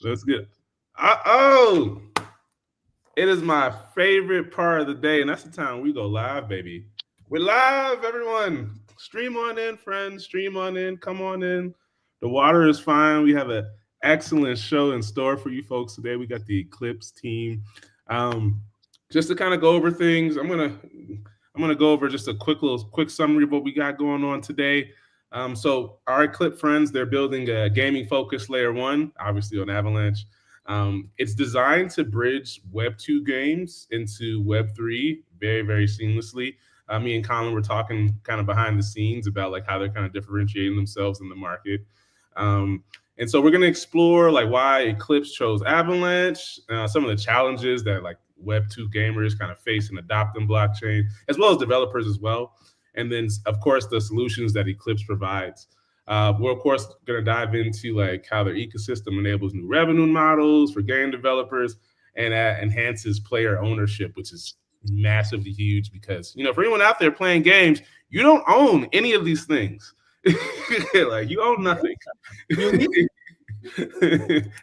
Let's get. Oh, it is my favorite part of the day, and that's the time we go live, baby. We're live, everyone. Stream on in, friends. Stream on in. Come on in. The water is fine. We have an excellent show in store for you folks today. We got the Eclipse team. Um, just to kind of go over things, I'm gonna go over just a quick summary of what we got going on today. So our Eclipse friends, they're building a gaming focused layer one, obviously on Avalanche. It's designed to bridge Web2 games into Web3 very seamlessly. Me and Colin were talking kind of behind the scenes about like how they're kind of differentiating themselves in the market. And so we're going to explore like why Eclipse chose Avalanche, some of the challenges that like Web2 gamers kind of face in adopting blockchain, as well as developers as well. And then, of course, the solutions that Eclipse provides. We're of course going to dive into like how their ecosystem enables new revenue models for game developers and enhances player ownership, which is massively huge because for anyone out there playing games, you don't own any of these things. Like you own nothing.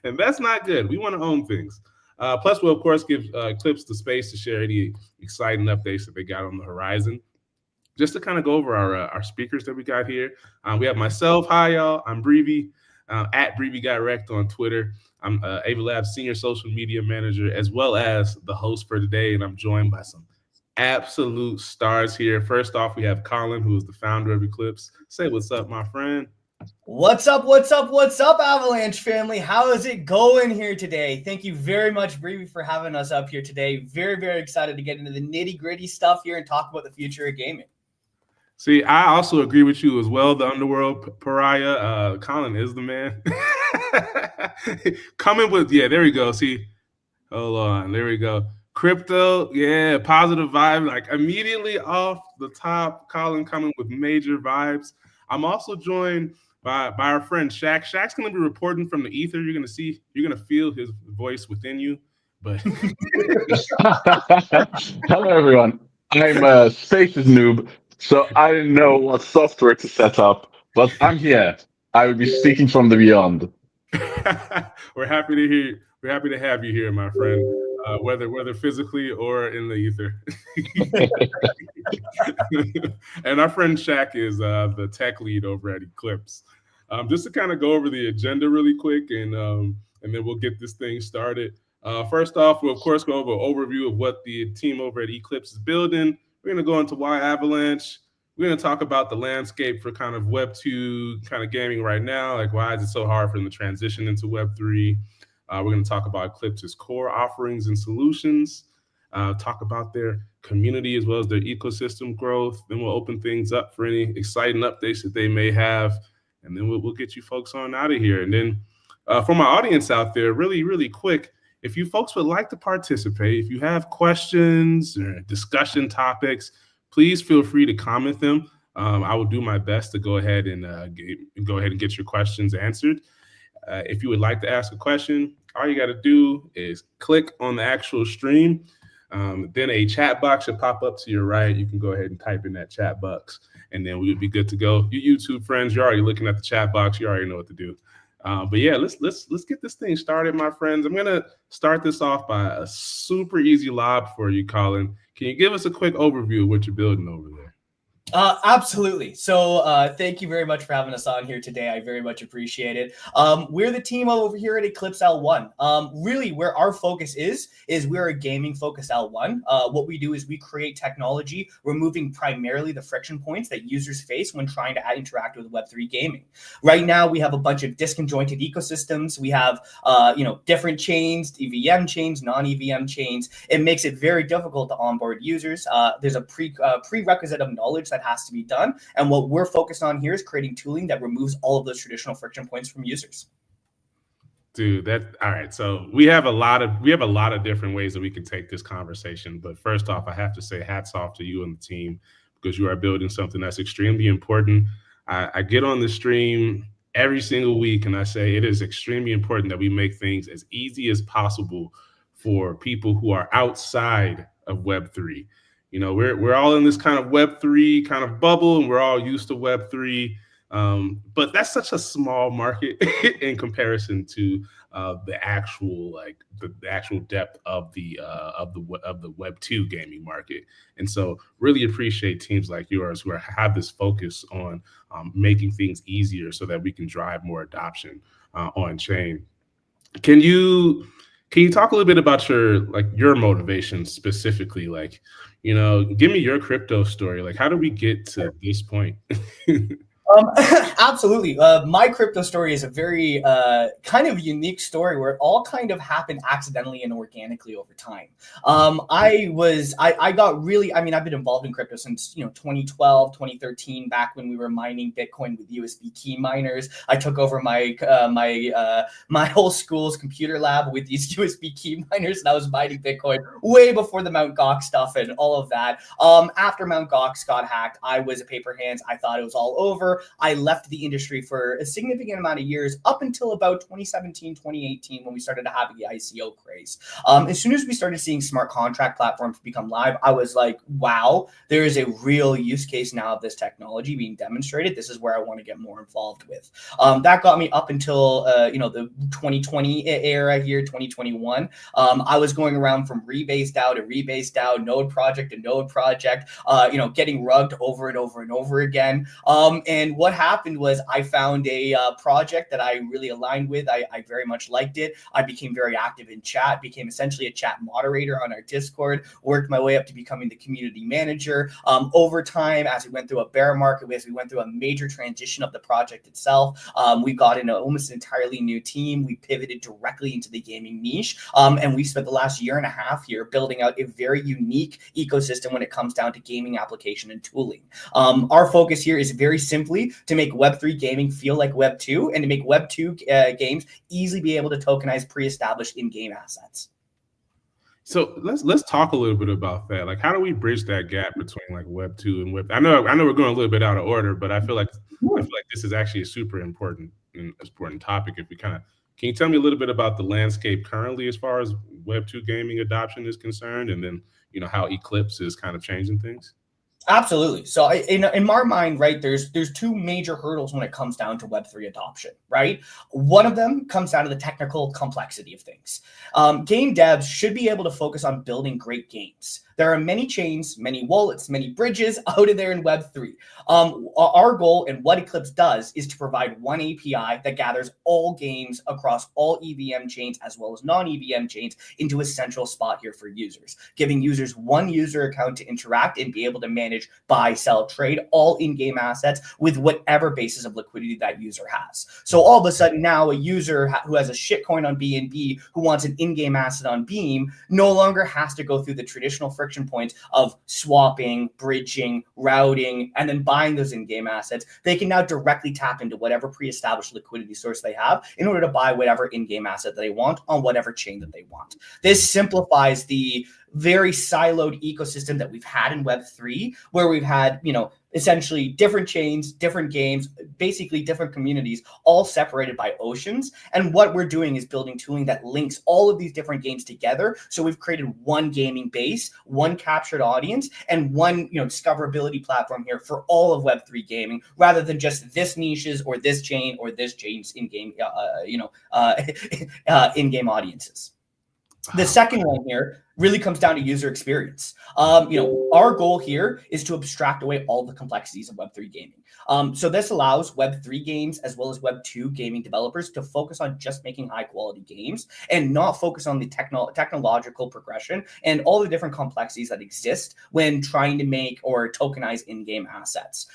And that's not good. We want to own things. Plus, we'll of course give Eclipse the space to share any exciting updates that they got on the horizon. Just to kind of go over our speakers that we got here. We have myself. Hi, y'all. I'm Breevy, at Breevy Got Wrecked on Twitter. I'm Avalab's senior social media manager, as well as the host for today, and I'm joined by some absolute stars here. First off, we have Colin, who is the founder of Eclipse. Say what's up, my friend. What's up, Avalanche family? How is it going here today? Thank you very much, Breevy, for having us up here today. Very excited to get into the nitty-gritty stuff here and talk about the future of gaming. See, I also agree with you as well, the underworld pariah. Colin is the man. Coming with, there we go. See, hold on, there we go. Crypto, positive vibe. Like immediately off the top, Colin coming with major vibes. I'm also joined by our friend Shak. Shak's going to be reporting from the ether. You're going to feel his voice within you. But hello, everyone. I'm a Spaces noob. So I didn't know what software to set up, but I'm here. I will be speaking from the beyond. We're happy to hear. We're happy to have you here, my friend. Whether physically or in the ether. And our friend Shak is the tech lead over at Eclipse. Just to kind of go over the agenda really quick, and then we'll get this thing started. First off, we'll of course go over an overview of what the team over at Eclipse is building. We're going to go into why Avalanche. We're going to talk about the landscape for kind of Web2 kind of gaming right now. Like, why is it so hard for them to transition into Web3? We're going to talk about Eclipse's core offerings and solutions, talk about their community as well as their ecosystem growth. Then we'll open things up for any exciting updates that they may have. And then we'll get you folks on out of here. And then for my audience out there, really quick, if you folks would like to participate, if you have questions or discussion topics, please feel free to comment them. I will do my best to go ahead and get your questions answered. If you would like to ask a question, all you got to do is click on the actual stream. Then a chat box should pop up to your right. You can go ahead and type in that chat box, and then we would be good to go. You YouTube friends, you're already looking at the chat box. You already know what to do. But yeah, let's get this thing started, my friends. I'm gonna start this off by a super easy lob for you, Colin. Can you give us a quick overview of what you're building over there? Absolutely. So thank you very much for having us on here today. I very much appreciate it. We're the team over here at Eclipse L1. Really, where our focus is we're a gaming focused L1. What we do is we create technology, removing primarily the friction points that users face when trying to interact with Web3 gaming. Right now, we have a bunch of disconjointed ecosystems. We have different chains, EVM chains, non-EVM chains. It makes it very difficult to onboard users. There's a prerequisite of knowledge that has to be done. And what we're focused on here is creating tooling that removes all of those traditional friction points from users. Dude, all right. So we have a lot of different ways that we can take this conversation. But first off, I have to say hats off to you and the team because you are building something that's extremely important. I get on the stream every single week and I say it is extremely important that we make things as easy as possible for people who are outside of Web3. We're all in this kind of Web3 kind of bubble, and we're all used to Web3. But that's such a small market in comparison to the actual the actual depth of the Web2 gaming market. And so, really appreciate teams like yours who have this focus on making things easier so that we can drive more adoption on chain. Can you talk a little bit about your motivation specifically? Give me your crypto story. Like, how do we get to this point? Absolutely. My crypto story is a very kind of unique story where it all kind of happened accidentally and organically over time. I got really, I mean, I've been involved in crypto since, 2012, 2013, back when we were mining Bitcoin with USB key miners. I took over my whole school's computer lab with these USB key miners, and I was mining Bitcoin way before the Mt. Gox stuff and all of that. After Mt. Gox got hacked, I was a paper hands. I thought it was all over. I left the industry for a significant amount of years up until about 2017, 2018, when we started to have the ICO craze. As soon as we started seeing smart contract platforms become live, I was like, wow, there is a real use case now of this technology being demonstrated. This is where I want to get more involved with. That got me up until, the 2020 era here, 2021. I was going around from Rebase DAO to Rebase DAO, node project to node project, getting rugged over and over and over again. And what happened was I found a project that I really aligned with. I very much liked it. I became very active in chat, became essentially a chat moderator on our Discord, worked my way up to becoming the community manager. Over time, as we went through a bear market, as we went through a major transition of the project itself, we got into almost an entirely new team. We pivoted directly into the gaming niche. And we spent the last year and a half here building out a very unique ecosystem when it comes down to gaming application and tooling. Our focus here is very simply to make Web3 gaming feel like Web2 and to make Web2 games easily be able to tokenize pre-established in-game assets. So let's talk a little bit about that. Like, how do we bridge that gap between like Web2 and Web? I know we're going a little bit out of order, but I feel like this is actually a super important topic. If we can you tell me a little bit about the landscape currently as far as Web2 gaming adoption is concerned, and then how Eclipse is kind of changing things? Absolutely. So in my mind, right, there's two major hurdles when it comes down to Web3 adoption, right? One of them comes down to the technical complexity of things. Game devs should be able to focus on building great games. There are many chains, many wallets, many bridges out of there in Web3. Our goal and what Eclipse does is to provide one API that gathers all games across all EVM chains as well as non-EVM chains into a central spot here for users, giving users one user account to interact and be able to manage, buy, sell, trade all in-game assets with whatever basis of liquidity that user has. So all of a sudden now a user who has a shitcoin on BNB who wants an in-game asset on Beam no longer has to go through the traditional friction points of swapping, bridging, routing, and then buying those in-game assets. They can now directly tap into whatever pre-established liquidity source they have in order to buy whatever in-game asset that they want on whatever chain that they want. This simplifies the very siloed ecosystem that we've had in Web3, where we've had, essentially different chains, different games, basically different communities, all separated by oceans. And what we're doing is building tooling that links all of these different games together. So we've created one gaming base, one captured audience, and one, discoverability platform here for all of Web3 gaming, rather than just this niches or this chain or this chain's in-game, in-game audiences. The second one here really comes down to user experience. Our goal here is to abstract away all the complexities of Web3 gaming. So this allows Web3 games as well as Web2 gaming developers to focus on just making high quality games and not focus on the technological progression and all the different complexities that exist when trying to make or tokenize in-game assets.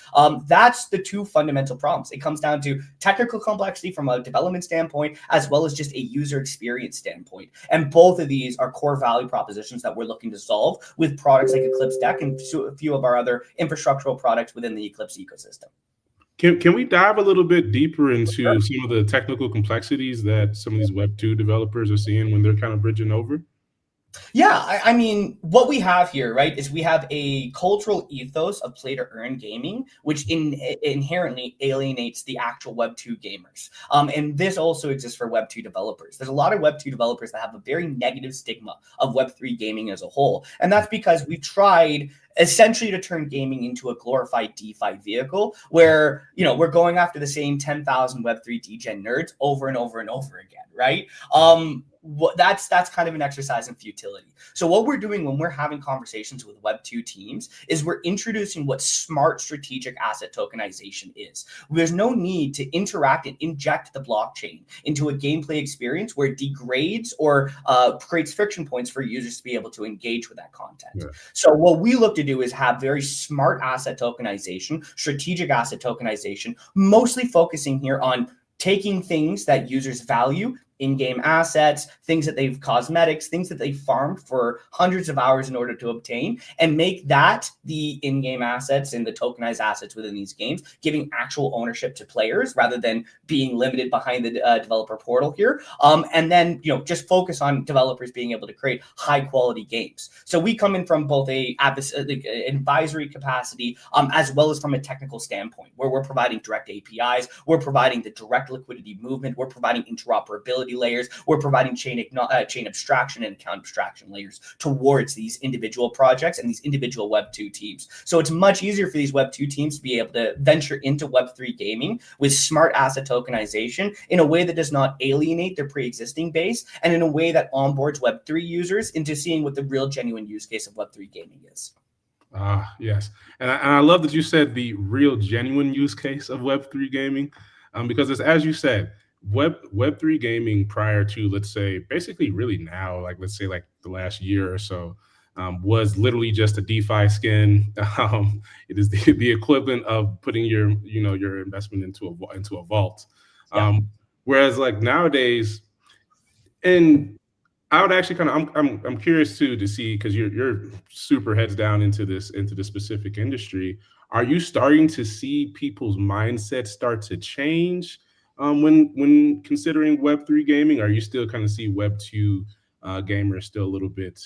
That's the two fundamental problems. It comes down to technical complexity from a development standpoint, as well as just a user experience standpoint. And both of these are core value propositions that we're looking to solve with products like Eclipse Deck and a few of our other infrastructural products within the Eclipse ecosystem. Can we dive a little bit deeper into some of the technical complexities that some of these Web2 developers are seeing when they're kind of bridging over? Yeah, I mean, what we have here, right, is we have a cultural ethos of play to earn gaming, which inherently alienates the actual Web2 gamers. And this also exists for Web2 developers. There's a lot of Web2 developers that have a very negative stigma of Web3 gaming as a whole. And that's because we've tried essentially to turn gaming into a glorified DeFi vehicle where, we're going after the same 10,000 Web3 degen nerds over and over and over again, right? That's kind of an exercise in futility. So what we're doing when we're having conversations with Web2 teams is we're introducing what smart strategic asset tokenization is. There's no need to interact and inject the blockchain into a gameplay experience where it degrades or creates friction points for users to be able to engage with that content. Yeah. So what we look to do is have very smart asset tokenization, strategic asset tokenization, mostly focusing here on taking things that users value, in-game assets, things that they've cosmetics, things that they farmed for hundreds of hours in order to obtain, and make that the in-game assets and the tokenized assets within these games, giving actual ownership to players rather than being limited behind the developer portal here. And then, just focus on developers being able to create high quality games. So we come in from both an advisory capacity, as well as from a technical standpoint, where we're providing direct APIs, we're providing the direct liquidity movement, we're providing interoperability layers, we're providing chain abstraction and account abstraction layers towards these individual projects and these individual Web2 teams. So it's much easier for these Web2 teams to be able to venture into Web3 gaming with smart asset tokenization in a way that does not alienate their pre-existing base and in a way that onboards Web3 users into seeing what the real genuine use case of Web3 gaming is. Yes. And I love that you said the real genuine use case of Web3 gaming, because it's, as you said, Web3 gaming prior to, let's say, basically really now, like let's say like the last year or so, was literally just a DeFi skin. It is the equivalent of putting your investment into a vault. Yeah. Whereas like nowadays, and I would actually I'm curious too to see, because you're super heads down into this specific industry. Are you starting to see people's mindsets start to change when considering Web3 gaming? Or are you still kind of see Web2 gamers still a little bit?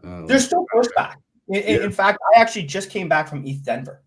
There's still pushback. In fact, I actually just came back from ETH Denver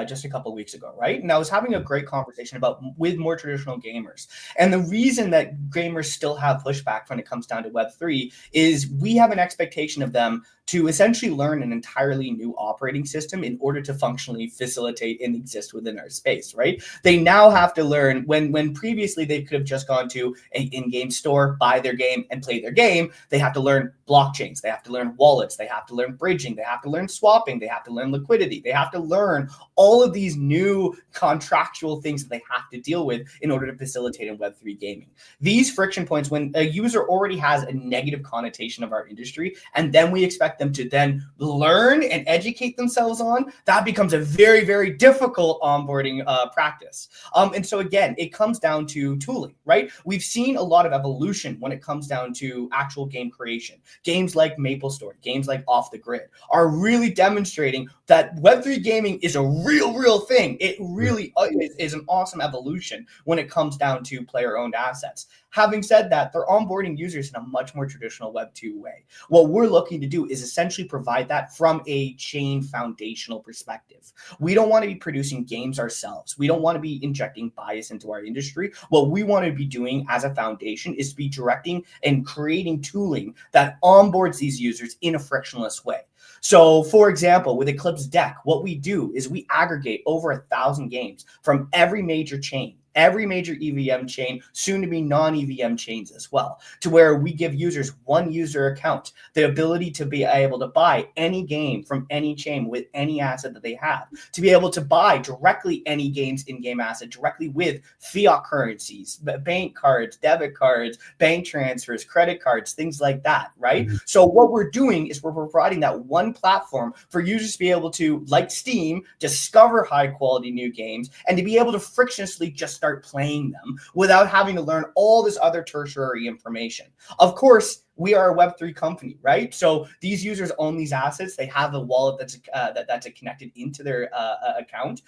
just a couple of weeks ago, right? And I was having a great conversation with more traditional gamers. And the reason that gamers still have pushback when it comes down to Web3 is we have an expectation of them to essentially learn an entirely new operating system in order to functionally facilitate and exist within our space, right? They now have to learn when previously they could have just gone to an in-game store, buy their game, and play their game. They have to learn blockchains. They have to learn wallets. They have to learn bridging. They have to learn swapping. They have to learn liquidity. They have to learn all of these new contractual things that they have to deal with in order to facilitate in Web3 gaming. These friction points, when a user already has a negative connotation of our industry, and then we expect them to then learn and educate themselves on, that becomes a very, very difficult onboarding practice. And so again, it comes down to tooling, right? We've seen a lot of evolution when it comes down to actual game creation. Games like MapleStory, games like Off the Grid are really demonstrating that Web3 gaming is a real thing. It really is an awesome evolution when it comes down to player-owned assets. Having said that, they're onboarding users in a much more traditional Web2 way. What we're looking to do is essentially provide that from a chain foundational perspective. We don't want to be producing games ourselves. We don't want to be injecting bias into our industry. What we want to be doing as a foundation is to be directing and creating tooling that onboards these users in a frictionless way. So, for example, with Eclipse Deck, what we do is we aggregate over 1,000 games from every major chain, every major EVM chain, soon to be non-EVM chains as well, to where we give users one user account, the ability to be able to buy any game from any chain with any asset that they have, to be able to buy directly any game's in-game asset directly with fiat currencies, bank cards, debit cards, bank transfers, credit cards, things like that, right? Mm-hmm. So what we're doing is we're providing that one platform for users to be able to, like Steam, discover high quality new games and to be able to frictionlessly just start playing them without having to learn all this other tertiary information. Of course, we are a Web3 company, right? So these users own these assets. They have a wallet that's connected into their account.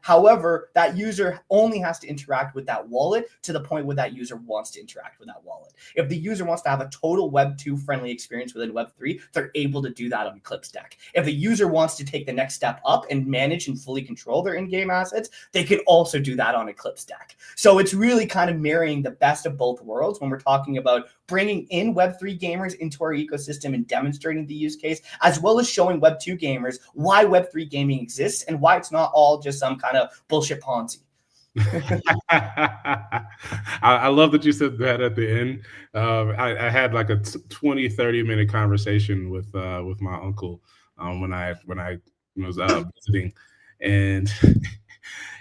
However, that user only has to interact with that wallet to the point where that user wants to interact with that wallet. If the user wants to have a total Web2 friendly experience within Web3, they're able to do that on Eclipse Deck. If the user wants to take the next step up and manage and fully control their in-game assets, they can also do that on Eclipse Deck. So it's really kind of marrying the best of both worlds when we're talking about bringing in Web3 gamers into our ecosystem and demonstrating the use case, as well as showing Web2 gamers why Web3 gaming exists and why it's not all just some kind of bullshit Ponzi. I love that you said that at the end. I had like a 20, 30-minute conversation with my uncle when I was visiting, and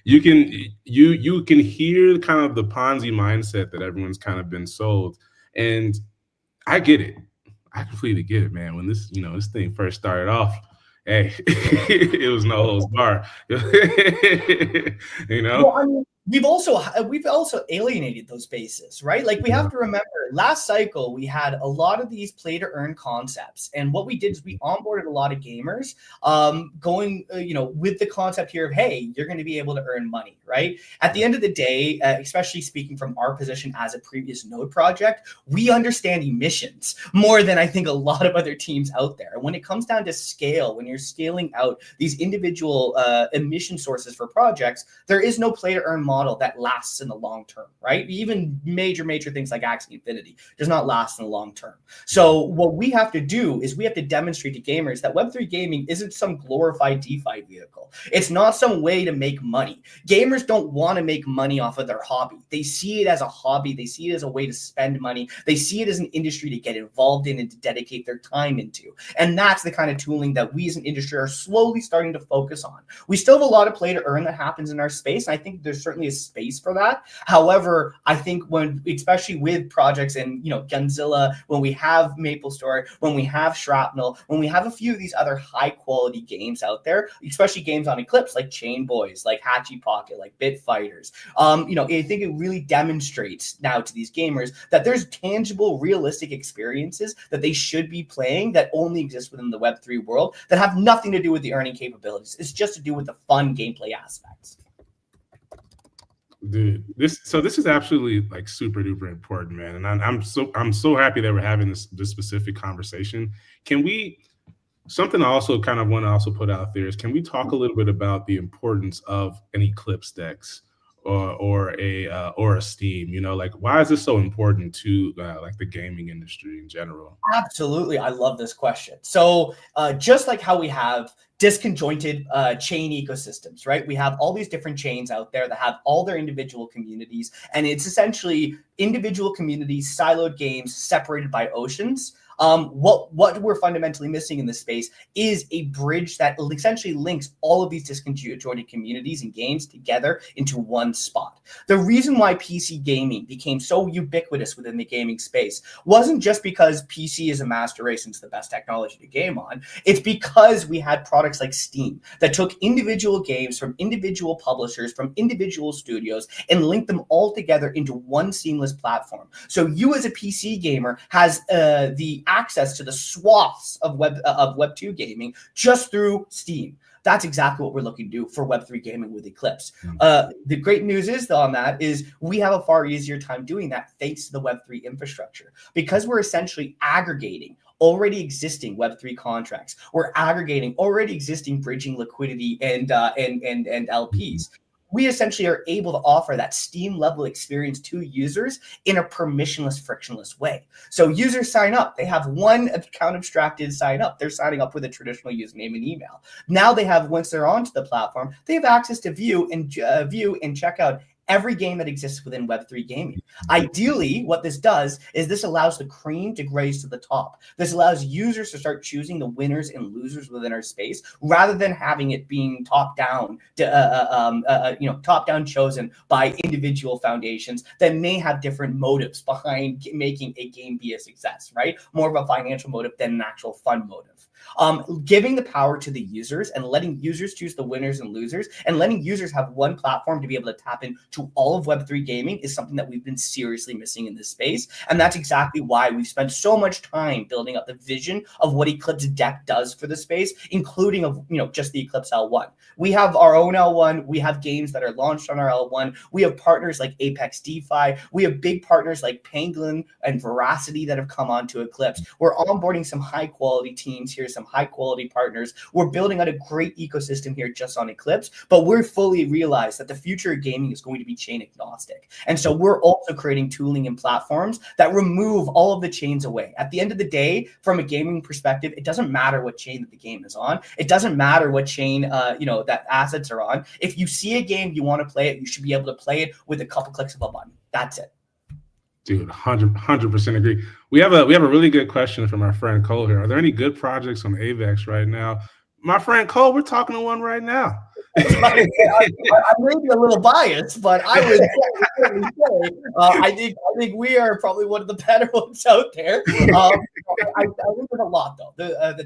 you can hear kind of the Ponzi mindset that everyone's kind of been sold, and I get it. I completely get it, man. When this thing first started off, hey, it was no holds bar. Well, I mean, we've also alienated those bases, right? Like we have to remember last cycle, we had a lot of these play to earn concepts. And what we did is we onboarded a lot of gamers going, with the concept here of, hey, you're going to be able to earn money, right? At the end of the day, especially speaking from our position as a previous node project, we understand emissions more than I think a lot of other teams out there. And when it comes down to scale, when you're scaling out these individual emission sources for projects, there is no play to earn model that lasts in the long term, right? Even major things like Axie Infinity does not last in the long term. So what we have to do is we have to demonstrate to gamers that Web3 gaming isn't some glorified DeFi vehicle. It's not some way to make money. Gamers don't want to make money off of their hobby. They see it as a hobby. They see it as a way to spend money. They see it as an industry to get involved in and to dedicate their time into. And that's the kind of tooling that we as an industry are slowly starting to focus on. We still have a lot of play to earn that happens in our space. And I think there's certainly a space for that. However, I think when, especially with projects and, Gunzilla, when we have MapleStory, when we have Shrapnel, when we have a few of these other high quality games out there, especially games on Eclipse like Chain Boys, like Hatchy Pocket, like Bit Fighters, I think it really demonstrates now to these gamers that there's tangible, realistic experiences that they should be playing that only exist within the Web3 world that have nothing to do with the earning capabilities. It's just to do with the fun gameplay aspects. Dude, this is absolutely like super duper important, man. And I'm so happy that we're having this specific conversation. Can we, something I also kind of want to also put out there is, can we talk a little bit about the importance of an Eclipse Dex or a Steam? Like, why is this so important to like the gaming industry in general? Absolutely. I love this question. So just like how we have disconjointed chain ecosystems, right? We have all these different chains out there that have all their individual communities, and it's essentially individual communities, siloed games separated by oceans. What we're fundamentally missing in this space is a bridge that essentially links all of these disconjointed communities and games together into one spot. The reason why PC gaming became so ubiquitous within the gaming space wasn't just because PC is a master race and it's the best technology to game on. It's because we had products like Steam that took individual games from individual publishers, from individual studios, and linked them all together into one seamless platform. So you as a PC gamer has the access to the swaths of Web2 gaming just through Steam. That's exactly what we're looking to do for Web3 gaming with Eclipse. The great news is, though, on that is we have a far easier time doing that thanks to the Web3 infrastructure, because we're essentially aggregating already existing Web3 contracts. We're aggregating already existing bridging liquidity and LPs. We essentially are able to offer that Steam level experience to users in a permissionless, frictionless way. So users sign up. They have one account abstracted sign up. They're signing up with a traditional username and email. Now they have, once they're onto the platform, they have access to view and check out every game that exists within Web3 gaming. Ideally, what this does is this allows the cream to graze to the top. This allows users to start choosing the winners and losers within our space, rather than having it being top down chosen by individual foundations that may have different motives behind making a game be a success, right? More of a financial motive than an actual fun motive. Giving the power to the users and letting users choose the winners and losers, and letting users have one platform to be able to tap into to all of Web3 gaming is something that we've been seriously missing in this space. And that's exactly why we've spent so much time building up the vision of what Eclipse Deck does for the space, including of, just the Eclipse L1. We have our own L1. We have games that are launched on our L1. We have partners like Apex DeFi. We have big partners like Penguin and Veracity that have come onto Eclipse. We're onboarding some high quality teams here, some high quality partners. We're building out a great ecosystem here just on Eclipse, but we're fully realized that the future of gaming is going to be chain agnostic. And so we're also creating tooling and platforms that remove all of the chains away. At the end of the day, from a gaming perspective, it doesn't matter what chain that the game is on. It doesn't matter what chain, that assets are on. If you see a game, you want to play it, you should be able to play it with a couple clicks of a button. That's it. Dude, 100% agree. We have a really good question from our friend Cole here. Are there any good projects on Avex right now? My friend Cole, we're talking to one right now. I may be a little biased, but I would say I think we are probably one of the better ones out there. I think there's a lot though.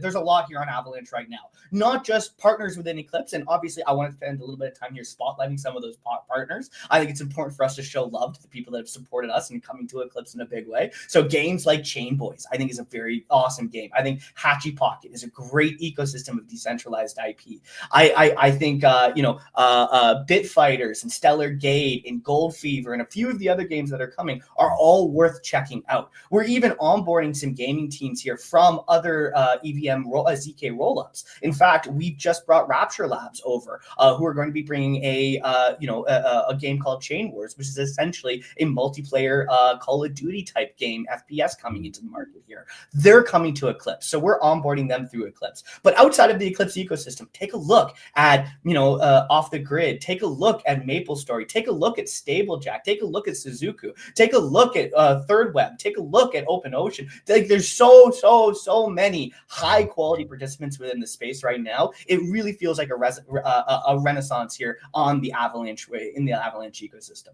There's a lot here on Avalanche right now. Not just partners within Eclipse, and obviously I want to spend a little bit of time here spotlighting some of those partners. I think it's important for us to show love to the people that have supported us and coming to Eclipse in a big way. So games like Chain Boys, I think is a very awesome game. I think Hatchy Pocket is a great ecosystem of decentralized IP. I think Bit Fighters and Stellar Gate and Gold Fever and a few of the other games that are coming are all worth checking out. We're even onboarding some gaming teams here from other EVM ZK rollups. In fact, we've just brought Rapture Labs over, who are going to be bringing a game called Chain Wars, which is essentially a multiplayer Call of Duty type game, FPS, coming into the market here. They're coming to Eclipse, so we're onboarding them through Eclipse. But outside of the Eclipse ecosystem, take a look at Off the Grid. Take a look at MapleStory. Take a look at Stablejack. Take a look at Suzuku. Take a look at Third Web. Take a look at OpenOcean. Like, there's so many high quality participants within the space right now. It really feels like a renaissance here on the Avalanche way in the Avalanche ecosystem.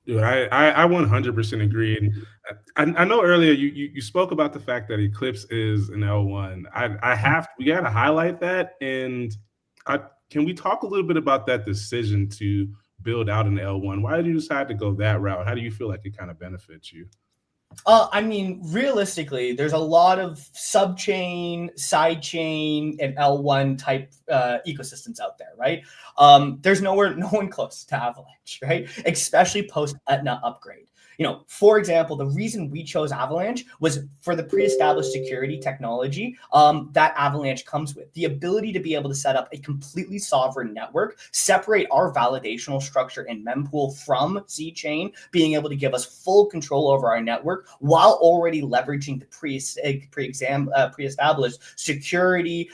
Dude, I 100% agree. And I know earlier you spoke about the fact that Eclipse is an L1. We got to highlight that. And can we talk a little bit about that decision to build out an L1? Why did you decide to go that route? How do you feel like it kind of benefits you? Realistically, there's a lot of subchain, sidechain, and L1 type ecosystems out there, right? There's no one close to Avalanche, right? Especially post Etna upgrade. For example, the reason we chose Avalanche was for the pre-established security technology that Avalanche comes with. The ability to be able to set up a completely sovereign network, separate our validational structure and mempool from Z-Chain, being able to give us full control over our network while already leveraging the pre-established security,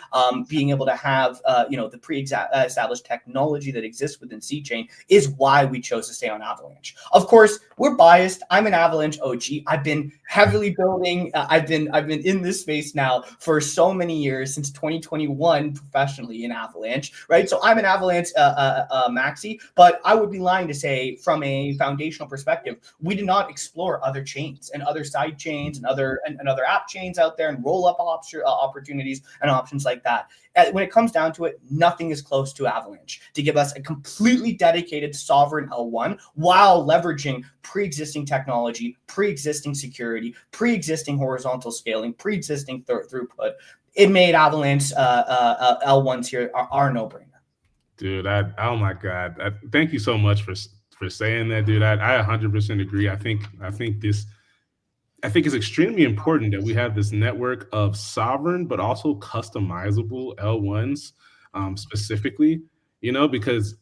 being able to have the pre-established technology that exists within Z-Chain is why we chose to stay on Avalanche. Of course, we're biased. I'm an Avalanche OG. I've been heavily building. I've been in this space now for so many years, since 2021 professionally in Avalanche, right? So I'm an Avalanche maxi, but I would be lying to say from a foundational perspective, we did not explore other chains and other side chains and other app chains out there and roll up opportunities and options like that. When it comes down to it, nothing is close to Avalanche to give us a completely dedicated sovereign L1 while leveraging pre-existing technology, pre-existing security, pre-existing horizontal scaling, pre-existing throughput. It made Avalanche L1s here are no-brainer. Dude, oh my God. Thank you so much for saying that, dude. I 100% agree. I think it's extremely important that we have this network of sovereign but also customizable L1s specifically, because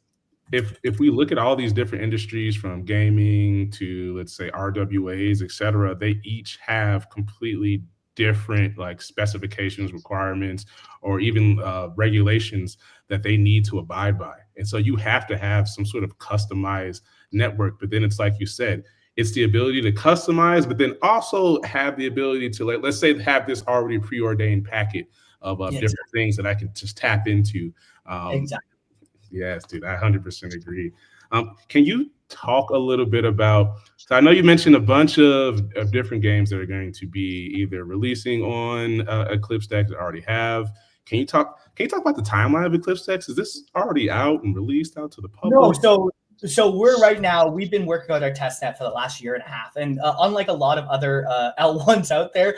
if we look at all these different industries from gaming to, let's say, RWAs, et cetera, they each have completely different specifications, requirements, or even regulations that they need to abide by. And so you have to have some sort of customized network. But then it's like you said, it's the ability to customize, but then also have the ability to, let's say, have this already preordained packet of different things that I can just tap into. Exactly. Yes, dude, I 100% agree. Can you talk a little bit about, so I know you mentioned a bunch of different games that are going to be either releasing on Eclipse Deck that already have. Can you talk about the timeline of Eclipse Deck? Is this already out and released out to the public? No, so So we're right now, we've been working on our test net for the last year and a half. And unlike a lot of other L1s out there,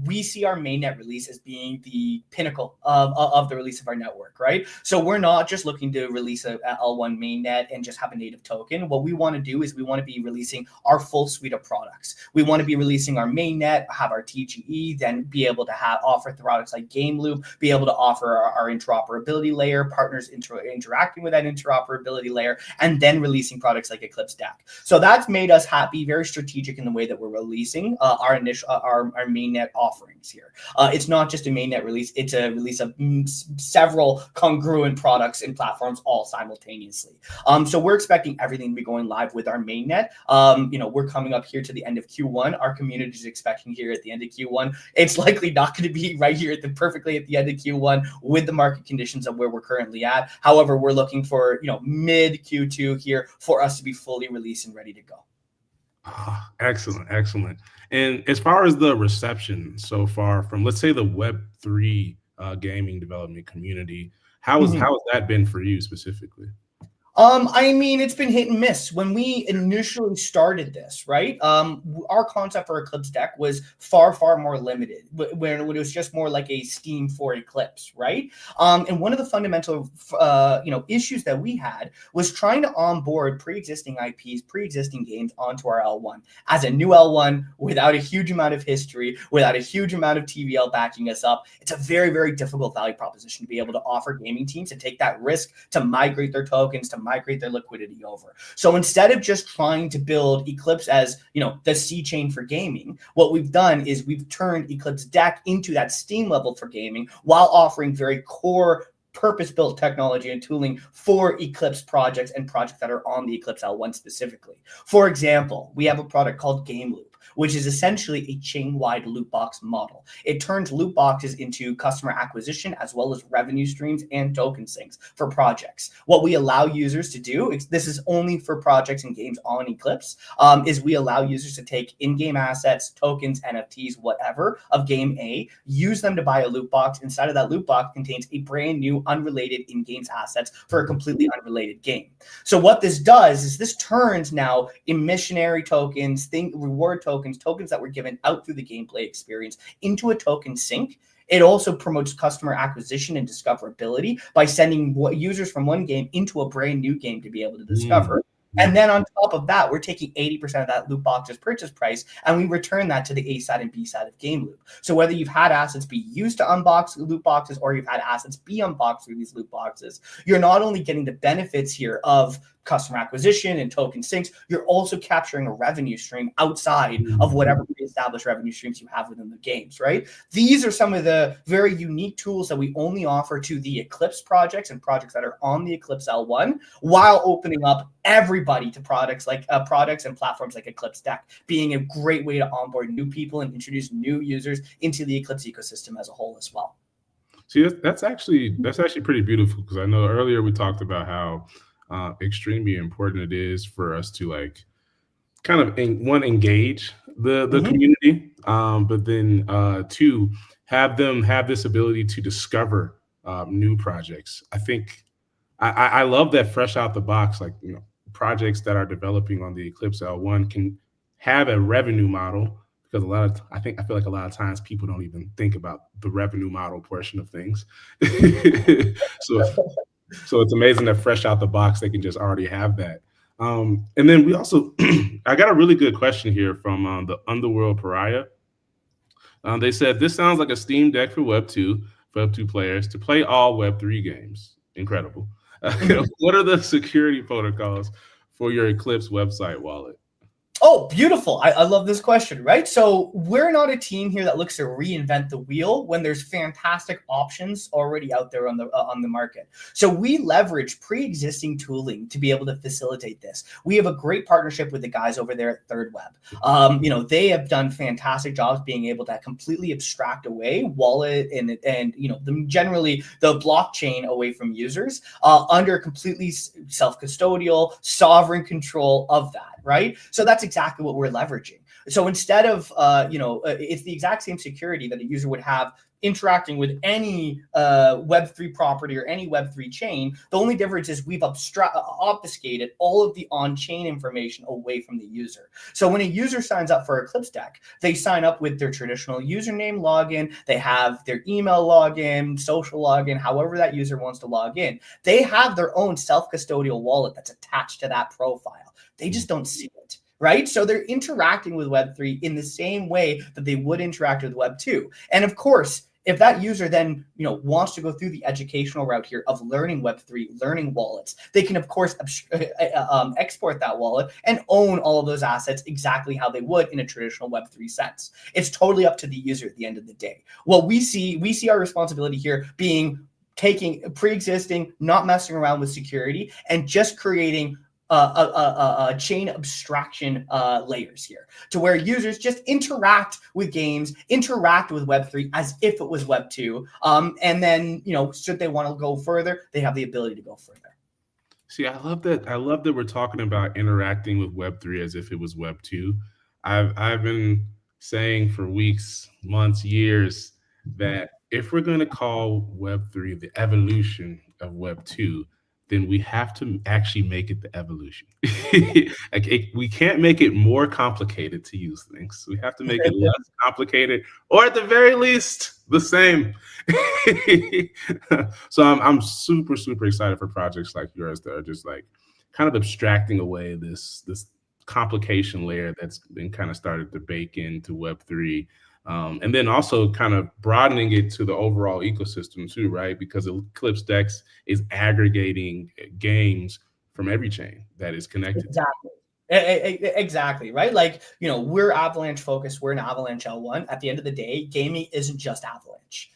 we see our mainnet release as being the pinnacle of the release of our network, right? So we're not just looking to release a L1 mainnet and just have a native token. What we want to do is we want to be releasing our full suite of products. We want to be releasing our mainnet, have our TGE, then be able to offer products like Game Loop, be able to offer our interoperability layer, partners interacting with that interoperability layer, and then releasing products like Eclipse DAC. So that's made us happy, very strategic in the way that we're releasing our mainnet offerings here. It's not just a mainnet release, it's a release of several congruent products and platforms all simultaneously. So we're expecting everything to be going live with our mainnet. We're coming up here to the end of Q1. Our community is expecting here at the end of Q1. It's likely not going to be right here perfectly at the end of Q1 with the market conditions of where we're currently at. However, we're looking for mid Q2 here for us to be fully released and ready to go. Excellent. And as far as the reception so far from, let's say, the Web3 gaming development community, how has that been for you specifically? It's been hit and miss. When we initially started this, right, our concept for Eclipse Deck was far more limited, when it was just more like a Steam for Eclipse, right? And one of the fundamental, issues that we had was trying to onboard pre-existing IPs, pre-existing games onto our L1. As a new L1, without a huge amount of history, without a huge amount of TVL backing us up, it's a very difficult value proposition to be able to offer gaming teams to take that risk to migrate their tokens, to migrate their liquidity over. So instead of just trying to build Eclipse as, the C chain for gaming, what we've done is we've turned Eclipse Deck into that Steam level for gaming while offering very core purpose-built technology and tooling for Eclipse projects and projects that are on the Eclipse L1 specifically. For example, we have a product called Game Loop, which is essentially a chain-wide loot box model. It turns loot boxes into customer acquisition as well as revenue streams and token sinks for projects. What we allow users to do, this is only for projects and games on Eclipse, is we allow users to take in-game assets, tokens, NFTs, whatever, of game A, use them to buy a loot box. Inside of that loot box contains a brand new unrelated in-game assets for a completely unrelated game. So what this does is this turns now emissionary tokens, reward tokens that were given out through the gameplay experience into a token sink. It also promotes customer acquisition and discoverability by sending users from one game into a brand new game to be able to discover. And then on top of that, we're taking 80% of that loot box's purchase price, and we return that to the A side and B side of Game Loop. So whether you've had assets be used to unbox loot boxes or you've had assets be unboxed through these loot boxes, you're not only getting the benefits here of customer acquisition and token sinks, you're also capturing a revenue stream outside of whatever pre-established revenue streams you have within the games, right? These are some of the very unique tools that we only offer to the Eclipse projects and projects that are on the Eclipse L1, while opening up everybody to products and platforms like Eclipse Deck, being a great way to onboard new people and introduce new users into the Eclipse ecosystem as a whole as well. See, that's actually pretty beautiful, because I know earlier we talked about how extremely important it is for us to kind of engage the community, but then two, have them have this ability to discover new projects. I think I love that fresh out the box, projects that are developing on the Eclipse L1 can have a revenue model, because I feel like a lot of times people don't even think about the revenue model portion of things. So it's amazing that fresh out the box, they can just already have that. And then we also, I got a really good question here from the Underworld Pariah. They said, this sounds like a Steam Deck for Web2 players to play all Web3 games. Incredible. What are the security protocols for your Eclipse website wallet? Oh, beautiful. I love this question, right? So we're not a team here that looks to reinvent the wheel when there's fantastic options already out there on the market. So we leverage pre-existing tooling to be able to facilitate this. We have a great partnership with the guys over there at Third Web. They have done fantastic jobs being able to completely abstract away wallet and generally the blockchain away from users under completely self-custodial, sovereign control of that, right? So that's exactly what we're leveraging. So instead of, it's the exact same security that a user would have interacting with any Web3 property or any Web3 chain. The only difference is we've obfuscated all of the on-chain information away from the user. So when a user signs up for Eclipse Deck, they sign up with their traditional username login, they have their email login, social login, however that user wants to log in. They have their own self-custodial wallet that's attached to that profile. They just don't see it. Right? So they're interacting with Web3 in the same way that they would interact with Web2. And of course, if that user then, wants to go through the educational route here of learning Web3, learning wallets, they can of course export that wallet and own all of those assets exactly how they would in a traditional Web3 sense. It's totally up to the user at the end of the day. What we see our responsibility here being taking pre-existing, not messing around with security, and just creating a chain abstraction layers here to where users just interact with games, interact with Web3 as if it was Web2. And then, should they want to go further, they have the ability to go further. See, I love that we're talking about interacting with Web3 as if it was Web2. I've been saying for weeks, months, years that if we're going to call Web3 the evolution of Web2, then we have to actually make it the evolution. We can't make it more complicated to use things. We have to make it less complicated, or at the very least, the same. So I'm super, super excited for projects like yours that are just like kind of abstracting away this complication layer that's been kind of started to bake into Web3. And then also kind of broadening it to the overall ecosystem too, right? Because Eclipse Decks is aggregating games from every chain that is connected. Exactly, right? Like, we're Avalanche focused. We're an Avalanche L1. At the end of the day, gaming isn't just Avalanche.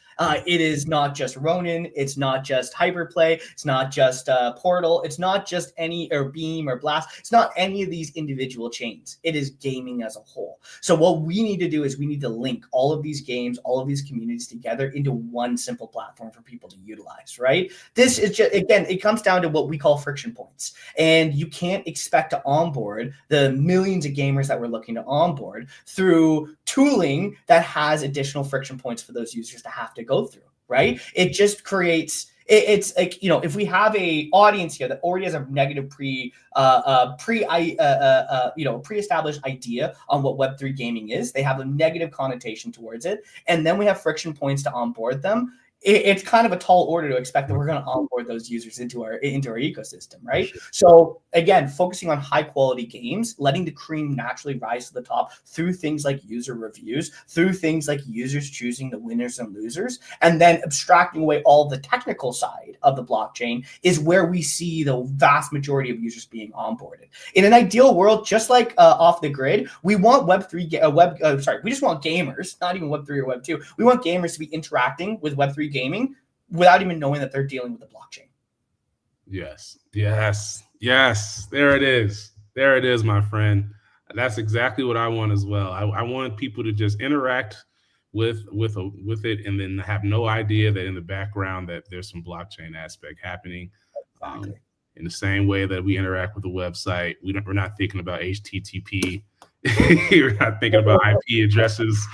It is not just Ronin. It's not just Hyperplay. It's not just Portal. It's not just any or Beam or Blast. It's not any of these individual chains. It is gaming as a whole. So what we need to do is we need to link all of these games, all of these communities together into one simple platform for people to utilize, right? This is just, again, it comes down to what we call friction points. And you can't expect to onboard the millions of gamers that we're looking to onboard through tooling that has additional friction points for those users to have to go through, right? It just creates, it's like, if we have a audience here that already has a negative pre-established idea on what Web3 gaming is, they have a negative connotation towards it, and then we have friction points to onboard them. It's kind of a tall order to expect that we're going to onboard those users into our ecosystem, right? Sure. So again, focusing on high quality games, letting the cream naturally rise to the top through things like user reviews, through things like users choosing the winners and losers, and then abstracting away all the technical side of the blockchain is where we see the vast majority of users being onboarded. In an ideal world, just like off the grid, we want we just want gamers, not even Web3 or Web2. We want gamers to be interacting with Web3 gaming without even knowing that they're dealing with the blockchain. Yes. There it is, my friend. That's exactly what I want as well. I want people to just interact with it and then have no idea that in the background that there's some blockchain aspect happening. Exactly. In the same way that we interact with the website, we're not thinking about HTTP. We're not thinking about IP addresses.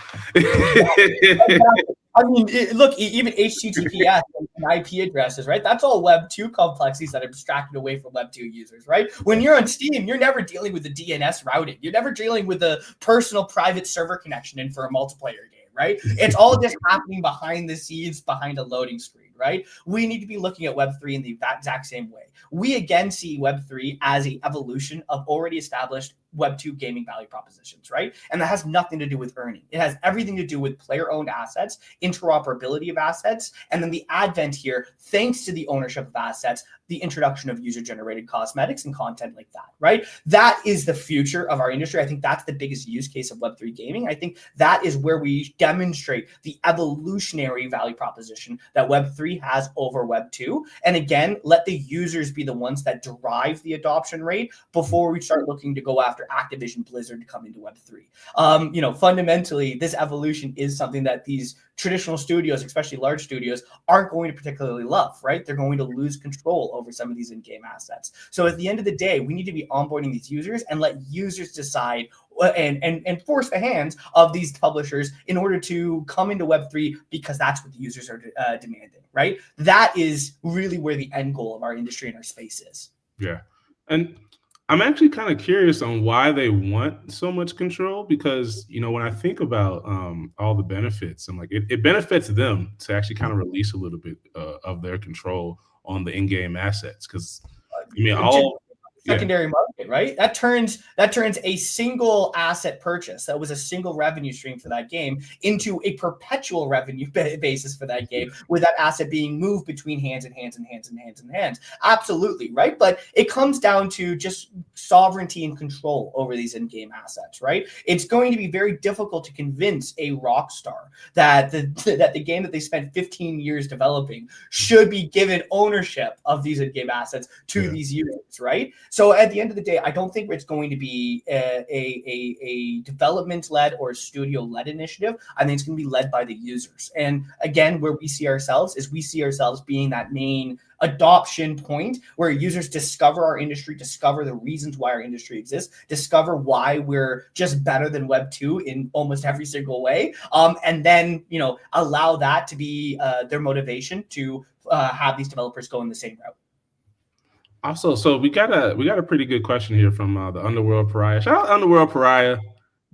I mean, look, even HTTPS and IP addresses, right? That's all Web2 complexities that are abstracted away from Web2 users, right? When you're on Steam, you're never dealing with the DNS routing. You're never dealing with the personal private server connection in for a multiplayer game, right? It's all just happening behind the scenes, behind a loading screen, right? We need to be looking at Web3 in the exact same way. We again see Web3 as an evolution of already established Web2 gaming value propositions, right? And that has nothing to do with earning. It has everything to do with player-owned assets, interoperability of assets, and then the advent here, thanks to the ownership of assets, the introduction of user-generated cosmetics and content like that, right? That is the future of our industry. I think that's the biggest use case of Web3 gaming. I think that is where we demonstrate the evolutionary value proposition that Web3 has over Web2. And again, let the users be the ones that drive the adoption rate before we start looking to go after Activision Blizzard to come into Web3. Fundamentally, this evolution is something that these traditional studios, especially large studios, aren't going to particularly love, right? They're going to lose control over some of these in-game assets. So at the end of the day, we need to be onboarding these users and let users decide and force the hands of these publishers in order to come into Web3 because that's what the users are demanding, right? That is really where the end goal of our industry and our space is. Yeah. And I'm actually kind of curious on why they want so much control, because, when I think about all the benefits, I'm like, it benefits them to actually kind of release a little bit of their control on the in-game assets. Because, secondary market, right? That turns a single asset purchase that was a single revenue stream for that game into a perpetual revenue basis for that game, with that asset being moved between hands and hands and hands and hands and hands. Absolutely, right? But it comes down to just sovereignty and control over these in-game assets, right? It's going to be very difficult to convince a Rockstar that the game that they spent 15 years developing should be given ownership of these in-game assets to these users, right? So at the end of the day, I don't think it's going to be a development-led or studio-led initiative. I think it's going to be led by the users. And again, where we see ourselves being that main adoption point where users discover our industry, discover the reasons why our industry exists, discover why we're just better than Web2 in almost every single way, and then allow that to be their motivation to have these developers go in the same route. Also, so we got a pretty good question here from the Underworld Pariah. Shout out Underworld Pariah.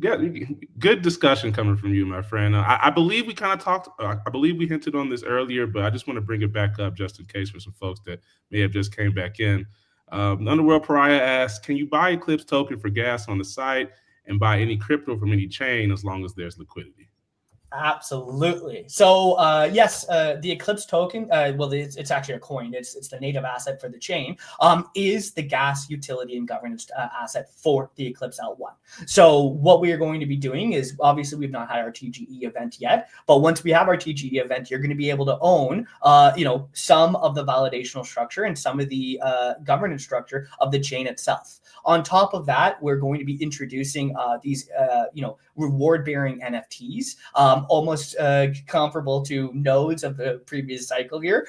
Good discussion coming from you, my friend. I believe we kind of talked. I believe we hinted on this earlier, but I just want to bring it back up just in case for some folks that may have just came back in. Underworld Pariah asks, can you buy Eclipse token for gas on the site and buy any crypto from any chain as long as there's liquidity? Absolutely. So yes, the Eclipse token, well, it's actually a coin. It's the native asset for the chain, is the gas utility and governance asset for the Eclipse L1. So what we are going to be doing is, obviously we've not had our TGE event yet, but once we have our TGE event, you're going to be able to own, some of the validational structure and some of the governance structure of the chain itself. On top of that, we're going to be introducing these, reward-bearing NFTs, almost comparable to nodes of the previous cycle here,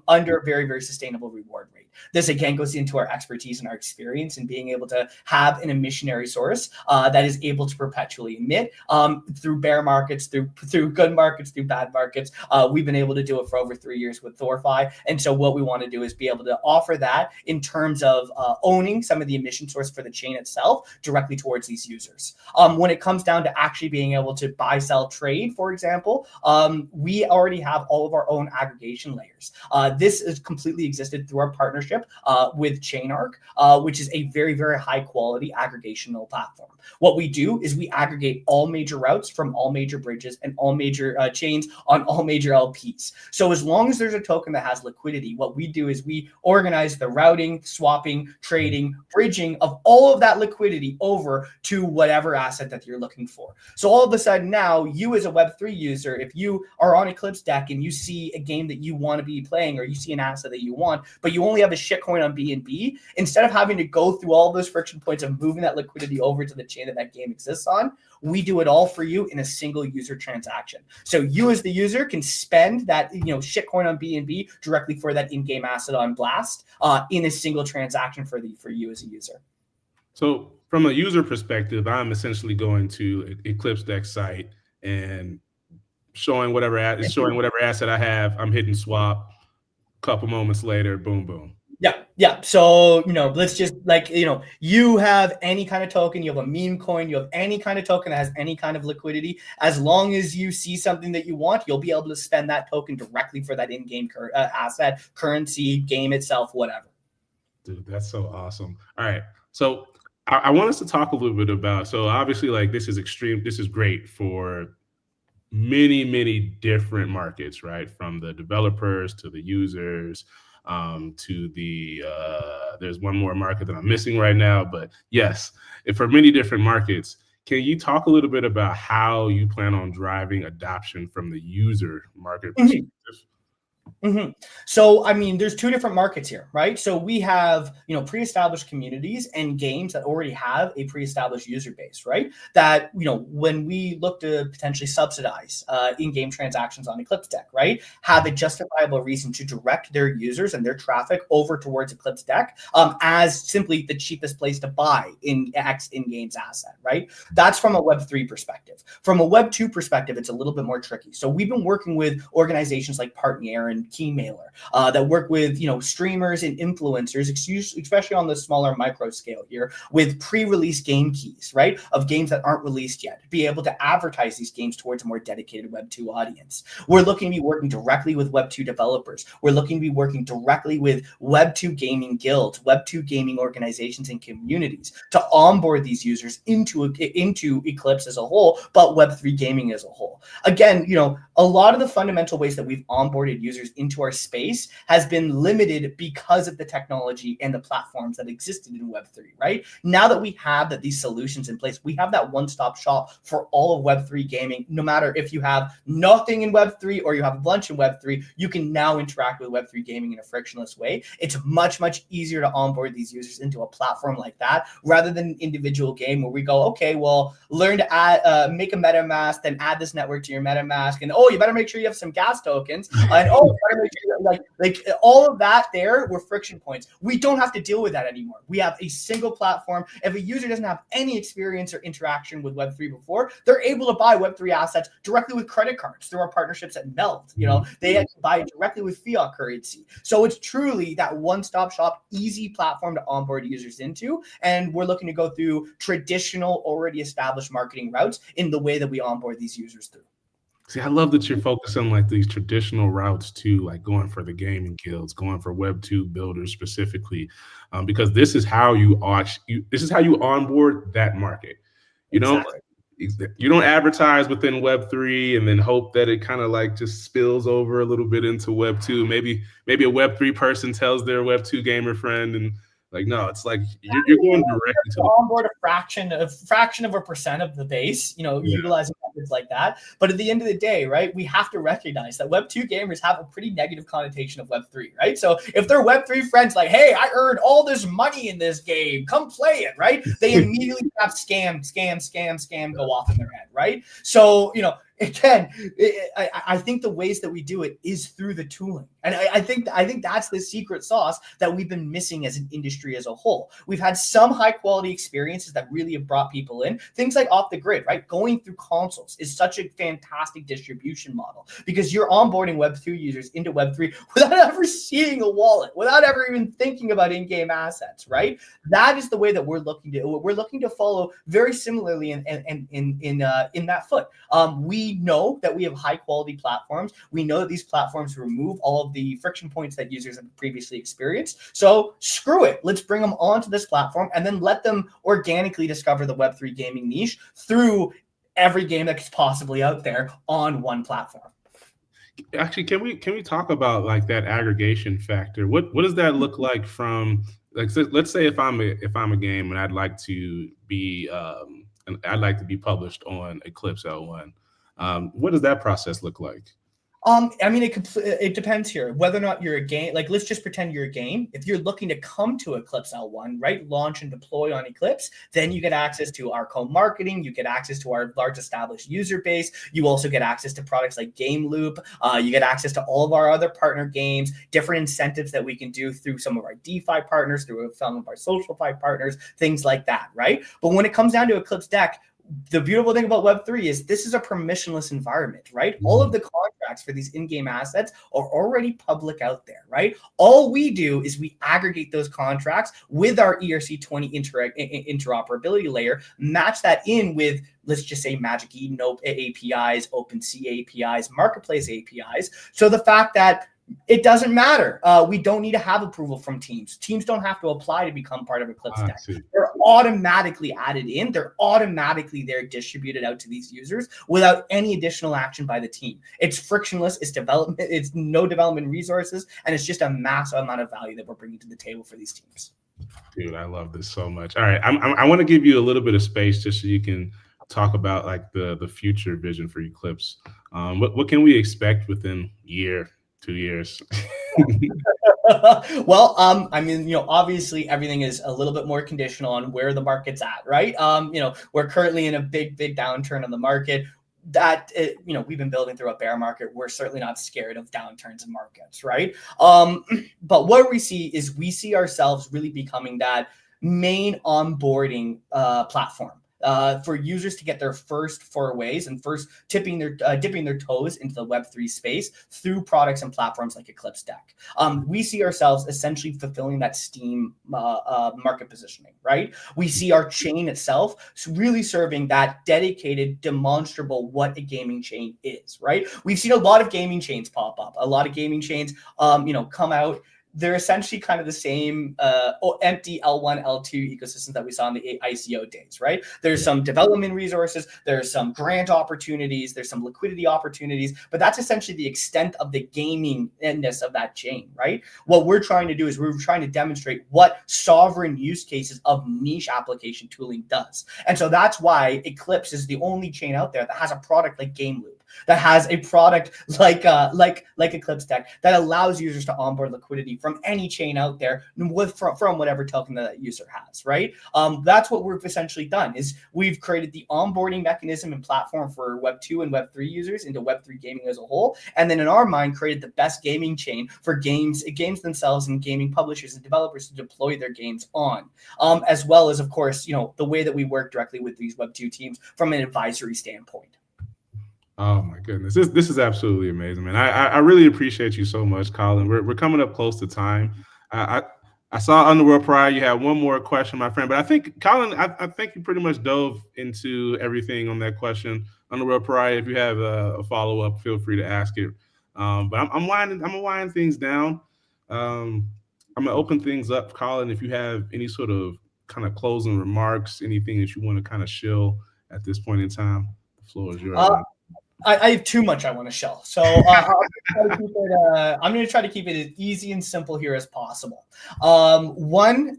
under a very, very sustainable reward rate. This again goes into our expertise and our experience in being able to have an emissionary source that is able to perpetually emit through bear markets, through good markets, through bad markets. We've been able to do it for over 3 years with Thorfi. And so what we want to do is be able to offer that in terms of owning some of the emission source for the chain itself directly towards these users. When it comes down to actually being able to buy, sell, trade, for example, we already have all of our own aggregation layers. This is completely existed through our partnership with ChainArc, which is a very, very high quality aggregational platform. What we do is we aggregate all major routes from all major bridges and all major chains on all major LPs. So as long as there's a token that has liquidity, what we do is we organize the routing, swapping, trading, bridging of all of that liquidity over to whatever asset that you're looking for. So all of a sudden now, you as a Web3 user, if you are on Eclipse deck and you see a game that you want to be playing, or you see an asset that you want, but you only have a shitcoin on BNB, instead of having to go through all those friction points of moving that liquidity over to the chain that game exists on, we do it all for you in a single user transaction. So you as the user can spend that shitcoin on BNB directly for that in-game asset on Blast in a single transaction for you as a user. So from a user perspective, I'm essentially going to Eclipse Deck site and showing whatever asset I have. I'm hitting swap. A couple moments later, boom, boom. Yeah. So, let's just you have any kind of token, you have a meme coin, you have any kind of token that has any kind of liquidity. As long as you see something that you want, you'll be able to spend that token directly for that in-game asset, currency, game itself, whatever. Dude, that's so awesome. All right. So I want us to talk a little bit about, so obviously this is great for many, many different markets, right? From the developers to the users, to the there's one more market that I'm missing right now, but yes, for many different markets. Can you talk a little bit about how you plan on driving adoption from the user market perspective? Mm-hmm. So, I mean, there's two different markets here, right? So we have, pre-established communities and games that already have a pre-established user base, right? That, when we look to potentially subsidize in-game transactions on Eclipse Deck, right? Have a justifiable reason to direct their users and their traffic over towards Eclipse Deck as simply the cheapest place to buy in X in-games asset, right? That's from a Web3 perspective. From a Web2 perspective, it's a little bit more tricky. So we've been working with organizations like Partner and Keymailer that work with streamers and influencers, especially on the smaller micro scale here, with pre-release game keys, right, of games that aren't released yet, be able to advertise these games towards a more dedicated Web2 audience. We're looking to be working directly with Web2 developers. We're looking to be working directly with Web2 gaming guilds, Web2 gaming organizations and communities to onboard these users into Eclipse as a whole, but Web3 gaming as a whole. Again, a lot of the fundamental ways that we've onboarded users into our space has been limited because of the technology and the platforms that existed in Web3, right? Now that we have these solutions in place, we have that one-stop shop for all of Web3 gaming. No matter if you have nothing in Web3 or you have a bunch in Web3, you can now interact with Web3 gaming in a frictionless way. It's much, much easier to onboard these users into a platform like that rather than an individual game where we go, okay, well, learn to add, make a MetaMask, then add this network to your MetaMask, and you better make sure you have some gas tokens, and you better make sure like all of that there were friction points. We don't have to deal with that anymore. We have a single platform. If a user doesn't have any experience or interaction with Web3 before, they're able to buy Web3 assets directly with credit cards through our partnerships at Meld. They can buy it directly with fiat currency. So it's truly that one-stop shop, easy platform to onboard users into. And we're looking to go through traditional, already established marketing routes in the way that we onboard these users through. See, I love that you're focused on like these traditional routes too, like going for the gaming guilds, going for Web2 builders specifically, because this is how you onboard that market. Exactly. You don't advertise within Web3 and then hope that it kind of like just spills over a little bit into Web2. Maybe a Web3 person tells their Web2 gamer friend, and like, no, it's like you're going directly to onboard a fraction of a percent of the base, utilizing methods like that. But at the end of the day, right, we have to recognize that Web2 gamers have a pretty negative connotation of Web3, right? So if their Web3 friends like, hey, I earned all this money in this game, come play it, right? They immediately have scam go off in their head, right? So, again, I think the ways that we do it is through the tooling. And I think that's the secret sauce that we've been missing as an industry as a whole. We've had some high quality experiences that really have brought people in. Things like off the grid, right? Going through consoles is such a fantastic distribution model because you're onboarding Web2 users into Web3 without ever seeing a wallet, without ever even thinking about in-game assets, right? That is the way that we're looking to follow very similarly in that foot. We know that we have high quality platforms. We know that these platforms remove all of the friction points that users have previously experienced. So screw it. Let's bring them onto this platform and then let them organically discover the Web3 gaming niche through every game that's possibly out there on one platform. Actually, can we talk about like that aggregation factor? What does that look like from like, let's say if I'm a game and I'd like to be published on Eclipse L1. What does that process look like? I mean, it depends here. Whether or not you're a game, like let's just pretend you're a game. If you're looking to come to Eclipse L1, right, launch and deploy on Eclipse, then you get access to our co-marketing. You get access to our large established user base. You also get access to products like Game Loop. You get access to all of our other partner games, different incentives that we can do through some of our DeFi partners, through some of our SocialFi partners, things like that, right? But when it comes down to Eclipse Deck, the beautiful thing about Web3 is this is a permissionless environment, right? Mm-hmm. All of the contracts for these in-game assets are already public out there, right? All we do is we aggregate those contracts with our ERC20 interoperability layer, match that in with, let's just say, Magic Eden APIs, OpenSea APIs, Marketplace APIs. So the fact that it doesn't matter. We don't need to have approval from teams. Teams don't have to apply to become part of Eclipse Deck. They're automatically added in. They're automatically there distributed out to these users without any additional action by the team. It's frictionless. It's development. It's no development resources. And it's just a massive amount of value that we're bringing to the table for these teams. Dude, I love this so much. All right. I want to give you a little bit of space just so you can talk about like the future vision for Eclipse. What can we expect within a year, 2 years. Well, I mean, obviously everything is a little bit more conditional on where the market's at, right? We're currently in a big downturn on the market. We've been building through a bear market. We're certainly not scared of downturns in markets, right? But what we see ourselves really becoming that main onboarding platform for users to get their first forays and first dipping their toes into the Web3 space through products and platforms like Eclipse Deck. We see ourselves essentially fulfilling that Steam market positioning, right? We see our chain itself really serving that dedicated, demonstrable what a gaming chain is, right? We've seen a lot of gaming chains pop up, a lot of gaming chains, come out. They're essentially kind of the same empty L1, L2 ecosystems that we saw in the ICO days, right? There's some development resources, there's some grant opportunities, there's some liquidity opportunities, but that's essentially the extent of the gamingness of that chain, right? What we're trying to do is we're trying to demonstrate what sovereign use cases of niche application tooling does. And so that's why Eclipse is the only chain out there that has a product like Game Loop, that has a product like Eclipse Deck that allows users to onboard liquidity from any chain out there from whatever token that user has, right? That's what we've essentially done is we've created the onboarding mechanism and platform for Web2 and Web3 users into Web3 gaming as a whole, and then in our mind created the best gaming chain for games themselves and gaming publishers and developers to deploy their games on, as well as, of course, the way that we work directly with these Web2 teams from an advisory standpoint. Oh my goodness, this is absolutely amazing, man. I really appreciate you so much, Colin. We're coming up close to time. I saw Underworld Pride. You had one more question, my friend, but I think Colin, I think you pretty much dove into everything on that question. Underworld Pride, if you have a follow up, feel free to ask it. But I'm gonna wind things down. I'm gonna open things up, Colin. If you have any sort of kind of closing remarks, anything that you want to kind of shill at this point in time, the floor is yours. I have too much I want to shell. So I'm going to try to keep it as easy and simple here as possible. One,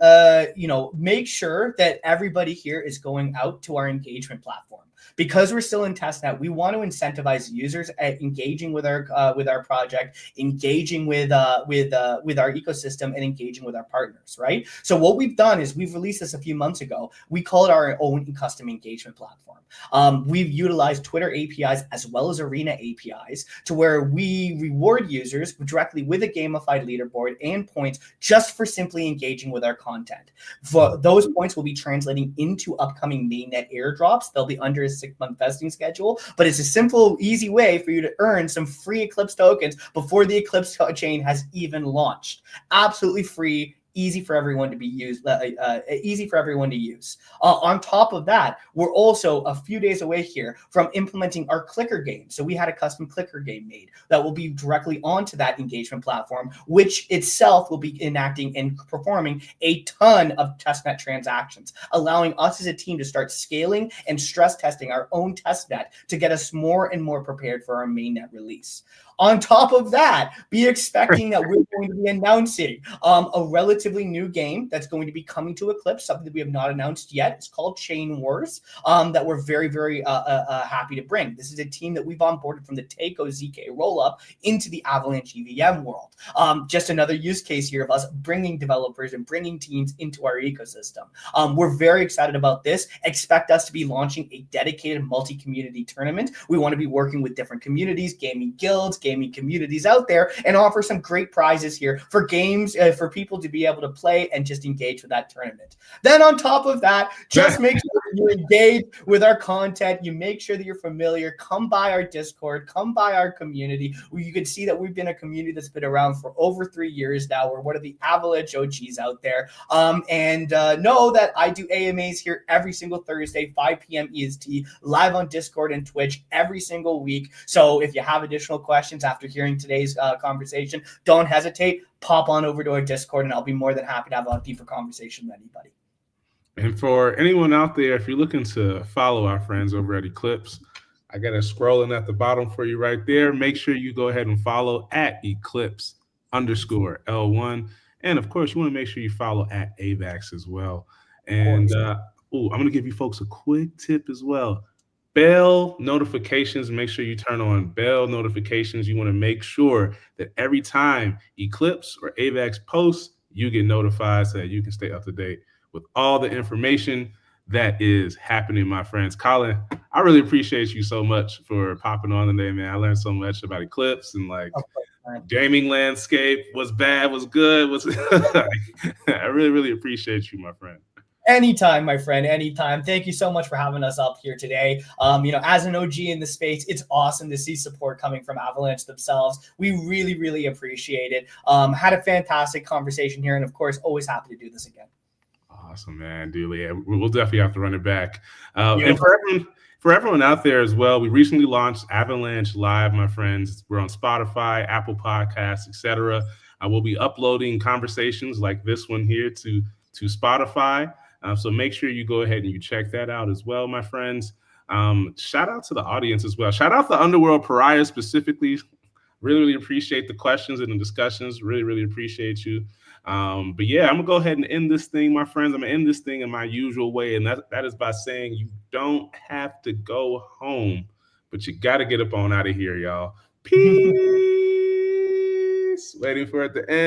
make sure that everybody here is going out to our engagement platform. Because we're still in testnet, we want to incentivize users at engaging with our project, engaging with our ecosystem, and engaging with our partners, right? So what we've done is we've released this a few months ago. We call it our own custom engagement platform. We've utilized Twitter APIs as well as Arena APIs to where we reward users directly with a gamified leaderboard and points just for simply engaging with our content. For those points will be translating into upcoming mainnet airdrops. They'll be under a 6-month vesting schedule, but it's a simple, easy way for you to earn some free Eclipse tokens before the Eclipse chain has even launched. Absolutely free. Easy for everyone to be used. Easy for everyone to use. On top of that, we're also a few days away here from implementing our clicker game. So we had a custom clicker game made that will be directly onto that engagement platform, which itself will be enacting and performing a ton of testnet transactions, allowing us as a team to start scaling and stress testing our own testnet to get us more and more prepared for our mainnet release. On top of that, be expecting that we're going to be announcing a relatively new game that's going to be coming to Eclipse, something that we have not announced yet. It's called Chain Wars, that we're very, very happy to bring. This is a team that we've onboarded from the Takeo ZK rollup into the Avalanche EVM world. Just another use case here of us bringing developers and bringing teams into our ecosystem. We're very excited about this. Expect us to be launching a dedicated multi-community tournament. We want to be working with different communities, gaming guilds, gaming communities out there, and offer some great prizes here for games for people to be able to play and just engage with that tournament. Then on top of that, just make sure you engage with our content. You make sure that you're familiar. Come by our Discord. Come by our community. You can see that we've been a community that's been around for over 3 years now. We're one of the Avalanche OGs out there. And know that I do AMAs here every single Thursday, 5 p.m. EST, live on Discord and Twitch every single week. So if you have additional questions after hearing today's conversation, don't hesitate. Pop on over to our Discord, and I'll be more than happy to have a deeper conversation with anybody. And for anyone out there, if you're looking to follow our friends over at Eclipse, I got it scrolling at the bottom for you right there. Make sure you go ahead and follow at Eclipse_L1. And of course, you want to make sure you follow at AVAX as well. And I'm going to give you folks a quick tip as well. bell notifications. Make sure you turn on bell notifications. You want to make sure that every time Eclipse or AVAX posts, you get notified so that you can stay up to date with all the information that is happening, my friends. Colin, I really appreciate you so much for popping on today, man. I learned so much about Eclipse and like gaming landscape. What's bad, what's good, what's I really, really appreciate you, my friend. Anytime, my friend, anytime. Thank you so much for having us up here today. As an OG in the space, it's awesome to see support coming from Avalanche themselves. We really, really appreciate it. Had a fantastic conversation here, and of course, always happy to do this again. Awesome, man, dude. Yeah, we'll definitely have to run it back. And for everyone out there as well, we recently launched Avalanche Live, my friends. We're on Spotify, Apple Podcasts, etc. We'll be uploading conversations like this one here to Spotify. So make sure you go ahead and you check that out as well, my friends. Shout out to the audience as well. Shout out to Underworld Pariah specifically. Really, really appreciate the questions and the discussions. Really, really appreciate you. But yeah, I'm gonna go ahead and end this thing, my friends. I'm gonna end this thing in my usual way, and that is by saying you don't have to go home, but you gotta get up on out of here, y'all. Peace. Waiting for it to end.